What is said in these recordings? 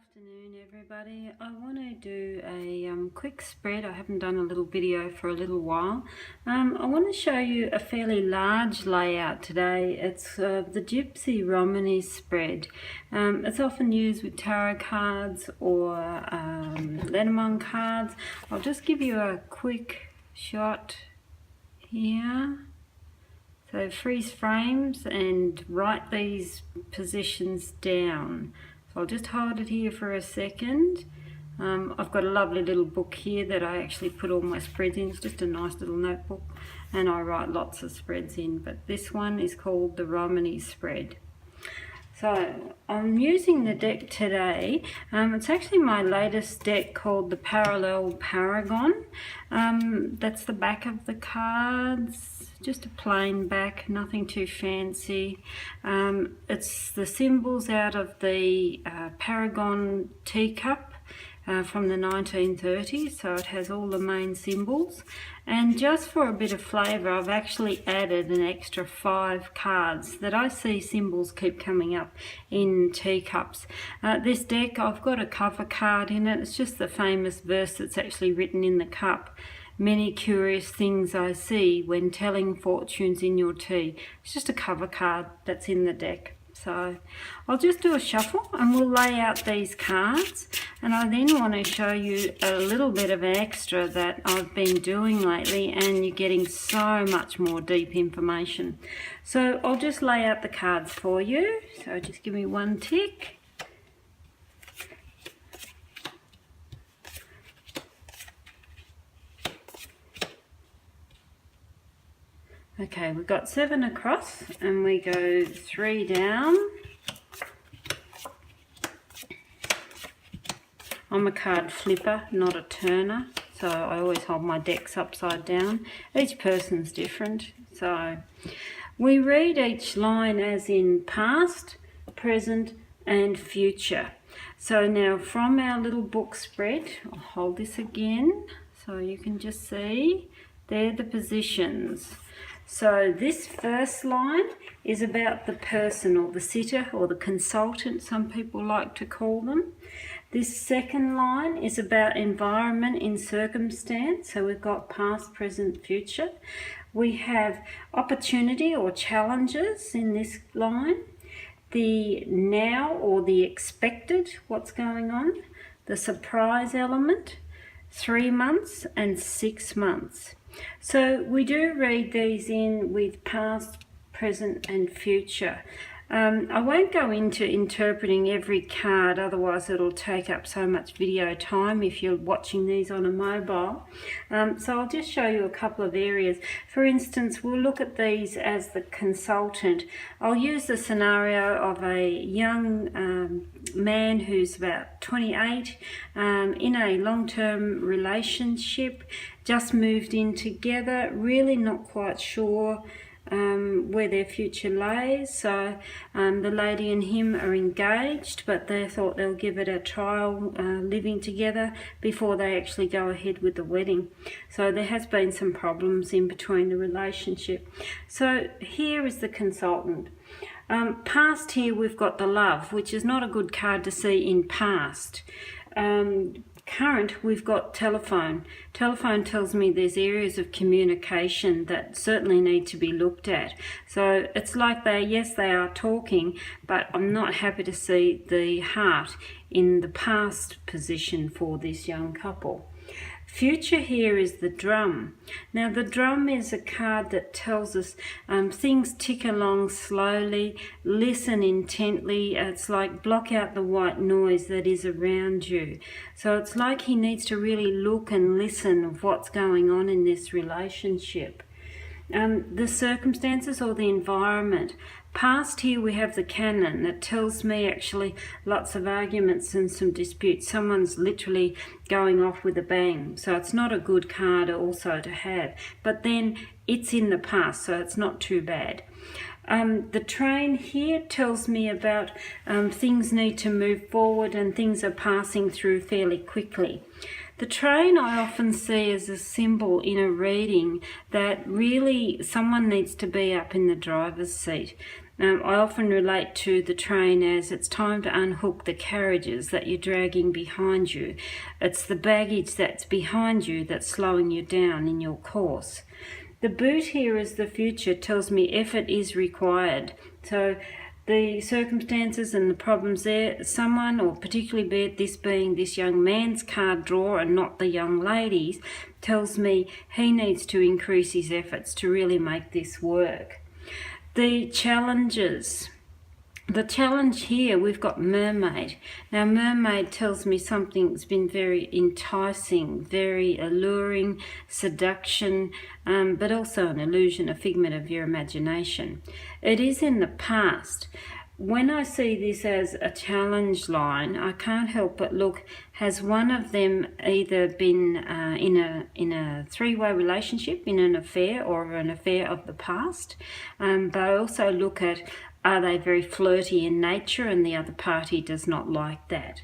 Afternoon everybody. I want to do a quick spread. I haven't done a little video for a little while. I want to show you a fairly large layout today. It's the Gypsy Romany spread. It's often used with tarot cards or Lenormand cards. I'll just give you a quick shot here. So freeze frames and write these positions down. So I'll just hold it here for a second. I've got a lovely little book here that I actually put all my spreads in. It's just a nice little notebook and I write lots of spreads in, but this one is called the Romany spread. So I'm using the deck today. It's actually my latest deck called the Parallel Paragon. That's the back of the cards, just a plain back, nothing too fancy. It's the symbols out of the Paragon teacup from the 1930s, so it has all the main symbols. And just for a bit of flavour, I've actually added an extra 5 cards that I see symbols keep coming up in teacups. This deck, I've got a cover card in it. It's just the famous verse that's actually written in the cup. Many curious things I see when telling fortunes in your tea. It's just a cover card that's in the deck. So I'll just do a shuffle and we'll lay out these cards, and I then want to show you a little bit of an extra that I've been doing lately, and you're getting so much more deep information. So I'll just lay out the cards for you. So just give me one tick. Okay, we've got 7 across and we go 3 down. I'm a card flipper, not a turner, so I always hold my decks upside down. Each person's different, so we read each line as in past, present and future. So now from our little book spread, I'll hold this again so you can just see, they're the positions. So this first line is about the person or the sitter or the consultant, some people like to call them. This second line is about environment in circumstance. So we've got past, present, future. We have opportunity or challenges in this line. The now or the expected, what's going on. The surprise element, 3 months and 6 months. So we do read these in with past, present and future. I won't go into interpreting every card, otherwise it'll take up so much video time if you're watching these on a mobile. So I'll just show you a couple of areas. For instance, we'll look at these as the consultant. I'll use the scenario of a young man who's about 28 in a long-term relationship, just moved in together, really not quite sure where their future lays. So the lady and him are engaged, but they thought they'll give it a trial living together before they actually go ahead with the wedding. So there has been some problems in between the relationship. So here is the consultant. Past here we've got the love, which is not a good card to see in past. Current, we've got telephone. Telephone tells me there's areas of communication that certainly need to be looked at. So it's like yes, they are talking, but I'm not happy to see the heart in the past position for this young couple. Future here is the drum. Now the drum is a card that tells us things tick along slowly, listen intently. It's like block out the white noise that is around you. So it's like he needs to really look and listen of what's going on in this relationship. The circumstances or the environment. Past here we have the canon that tells me actually lots of arguments and some disputes. Someone's literally going off with a bang. So it's not a good card also to have. But then it's in the past, so it's not too bad. The train here tells me about things need to move forward and things are passing through fairly quickly. The train I often see as a symbol in a reading that really someone needs to be up in the driver's seat. I often relate to the train as it's time to unhook the carriages that you're dragging behind you. It's the baggage that's behind you that's slowing you down in your course. The boot here as the future tells me effort is required. So the circumstances and the problems there, someone, or particularly this being this young man's card draw and not the young lady's, tells me he needs to increase his efforts to really make this work. The challenges. The challenge here, we've got mermaid. Now, mermaid tells me something's been very enticing, very alluring, seduction, but also an illusion, a figment of your imagination. It is in the past. When I see this as a challenge line, I can't help but look, has one of them either been in a three-way relationship, in an affair, or an affair of the past? But I also look at, are they very flirty in nature and the other party does not like that?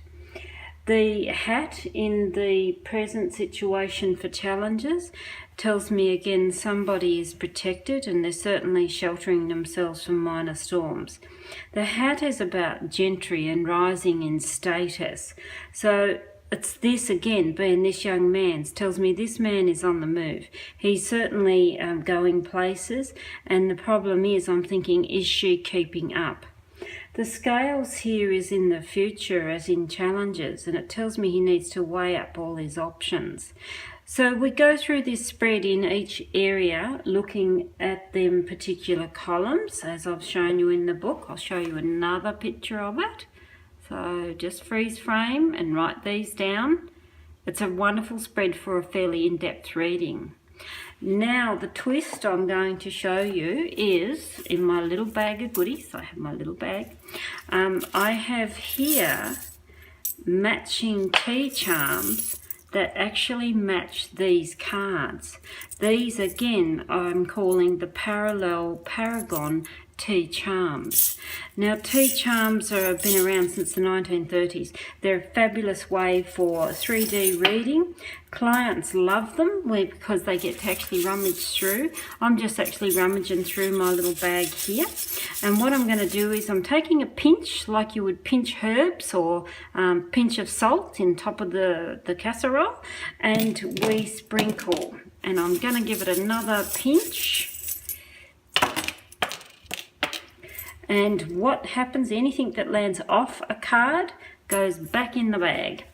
The hat in the present situation for challenges tells me again somebody is protected and they're certainly sheltering themselves from minor storms. The hat is about gentry and rising in status. So it's this again, being this young man's, tells me this man is on the move. He's certainly going places, and the problem is, I'm thinking, is she keeping up? The scales here is in the future, as in challenges, and it tells me he needs to weigh up all his options. So we go through this spread in each area, looking at them particular columns, as I've shown you in the book. I'll show you another picture of it. So just freeze frame and write these down. It's a wonderful spread for a fairly in-depth reading. Now the twist I'm going to show you is in my little bag of goodies. I have my little bag. I have here matching tea charms that actually match these cards. These again I'm calling the Parallel Paragon tea charms. Now tea charms have been around since the 1930s. They're a fabulous way for 3D reading. Clients love them because they get to actually rummage through. I'm just actually rummaging through my little bag here, and what I'm going to do is I'm taking a pinch like you would pinch herbs or pinch of salt in top of the casserole, and we sprinkle, and I'm going to give it another pinch. And what happens, anything that lands off a card goes back in the bag.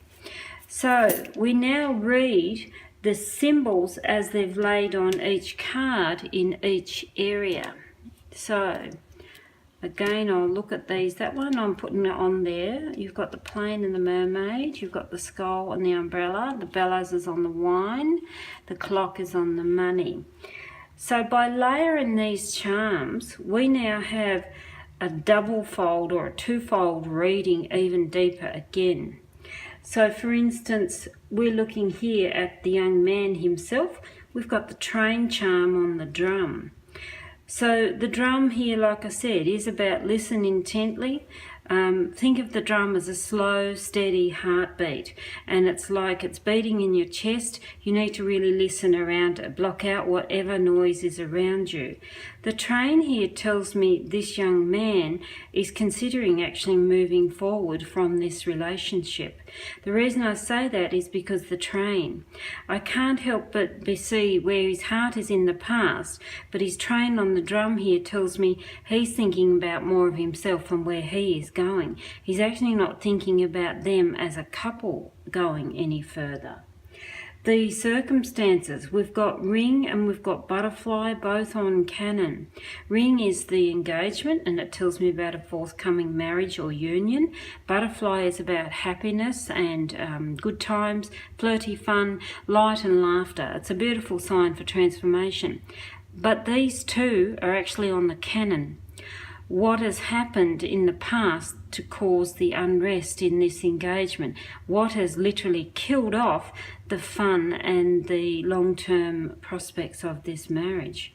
So we now read the symbols as they've laid on each card in each area. So again, I'll look at these. That one I'm putting it on there. You've got the plane and the mermaid. You've got the skull and the umbrella. The bellows is on the wine. The clock is on the money. So by layering these charms, we now have a double fold or a two-fold reading even deeper again. So for instance, we're looking here at the young man himself. We've got the train charm on the drum. So the drum here, like I said, is about listen intently. Think of the drum as a slow, steady heartbeat, and it's like it's beating in your chest. You need to really listen around it, block out whatever noise is around you. The train here tells me this young man is considering actually moving forward from this relationship. The reason I say that is because the train, I can't help but see where his heart is in the past, but his train on the drum here tells me he's thinking about more of himself and where he is going. He's actually not thinking about them as a couple going any further. The circumstances, we've got ring and we've got butterfly, both on Karin. Ring is the engagement and it tells me about a forthcoming marriage or union. Butterfly is about happiness and good times, flirty fun, light and laughter. It's a beautiful sign for transformation. But these two are actually on the Karin. What has happened in the past to cause the unrest in this engagement? What has literally killed off the fun and the long-term prospects of this marriage?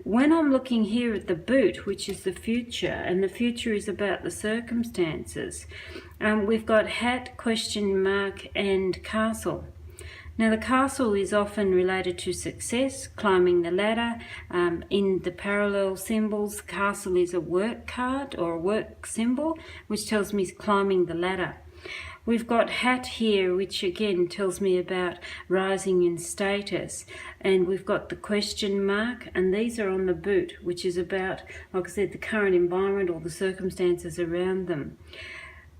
When I'm looking here at the boot, which is the future, and the future is about the circumstances, we've got hat, question mark, and castle. Now the castle is often related to success, climbing the ladder. In the parallel symbols, the castle is a work card or a work symbol, which tells me climbing the ladder. We've got hat here, which again tells me about rising in status. And we've got the question mark, and these are on the boot, which is about, like I said, the current environment or the circumstances around them.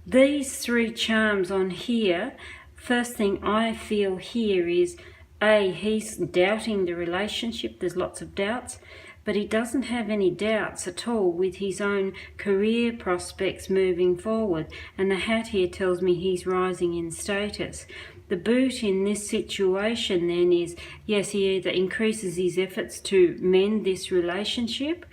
These three charms on here, first thing I feel here is, he's doubting the relationship. There's lots of doubts. But he doesn't have any doubts at all with his own career prospects moving forward. And the hat here tells me he's rising in status. The boot in this situation then is, yes, he either increases his efforts to mend this relationship,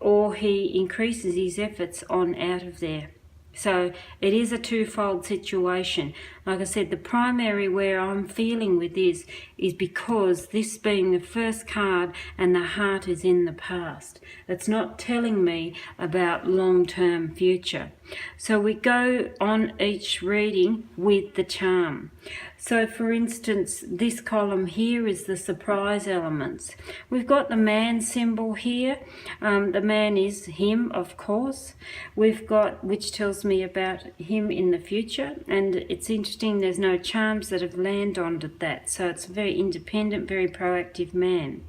or he increases his efforts on out of there. So it is a twofold situation. Like I said, the primary where I'm feeling with this is because this being the first card and the heart is in the past. It's not telling me about long-term future. So we go on each reading with the charm. So for instance, this column here is the surprise elements. We've got the man symbol here. The man is him, of course. We've got, which tells me about him in the future, and it's interesting there's no charms that have landed on that, so it's a very independent, very proactive man.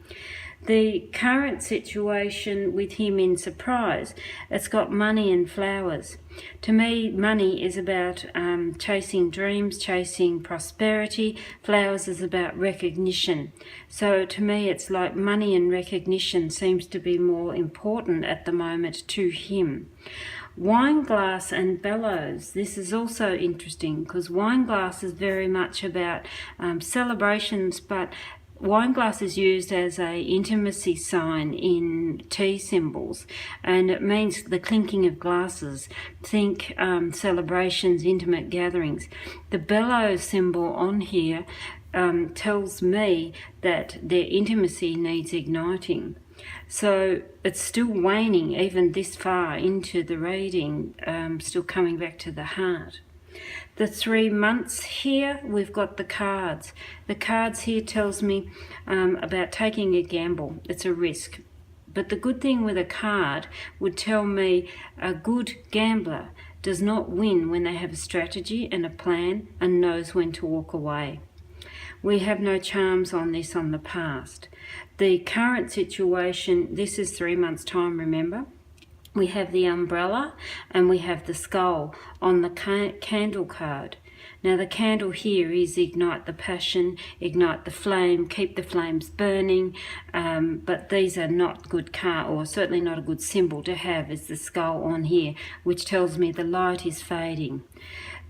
The current situation with him in surprise, it's got money and flowers. To me, money is about chasing dreams, chasing prosperity. Flowers is about recognition. So to me, it's like money and recognition seems to be more important at the moment to him. Wine glass and bellows. This is also interesting because wine glass is very much about celebrations, but wine glass is used as a intimacy sign in tea symbols, and it means the clinking of glasses. Think celebrations, intimate gatherings. The bellows symbol on here tells me that their intimacy needs igniting. So it's still waning even this far into the reading, still coming back to the heart. The 3 months here, we've got the cards. The cards here tells me about taking a gamble. It's a risk. But the good thing with a card would tell me a good gambler does not win when they have a strategy and a plan and knows when to walk away. We have no charms on this on the past. The current situation, this is 3 months' time, remember? We have the umbrella and we have the skull on the candle card. Now the candle here is ignite the passion, ignite the flame, keep the flames burning, but these are not good card, or certainly not a good symbol to have, is the skull on here, which tells me the light is fading.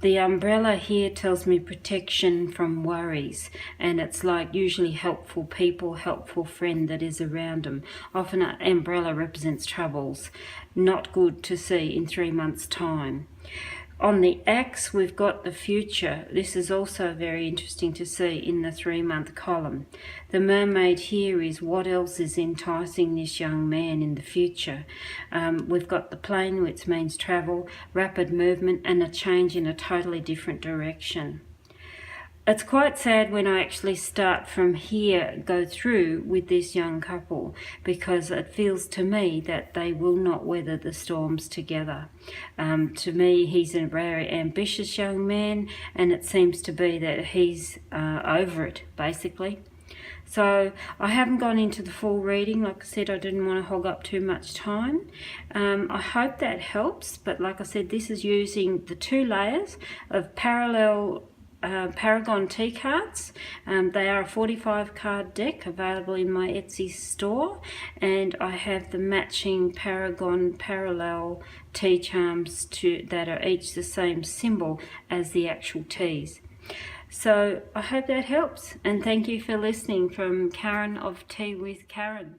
The umbrella here tells me protection from worries, and it's like usually helpful people, helpful friend that is around them. Often an umbrella represents troubles, not good to see in 3 months' time. On the axe, we've got the future. This is also very interesting to see in the 3-month column. The mermaid here is what else is enticing this young man in the future. We've got the plane, which means travel, rapid movement, and a change in a totally different direction. It's quite sad when I actually start from here, go through with this young couple, because it feels to me that they will not weather the storms together. To me, he's a very ambitious young man, and it seems to be that he's over it, basically. So I haven't gone into the full reading. Like I said, I didn't want to hog up too much time. I hope that helps, but like I said, this is using the 2 layers of parallel Paragon tea cards. They are a 45 card deck available in my Etsy store, and I have the matching Paragon parallel tea charms that are each the same symbol as the actual teas. So I hope that helps, and thank you for listening from Karin of Tea with Karin.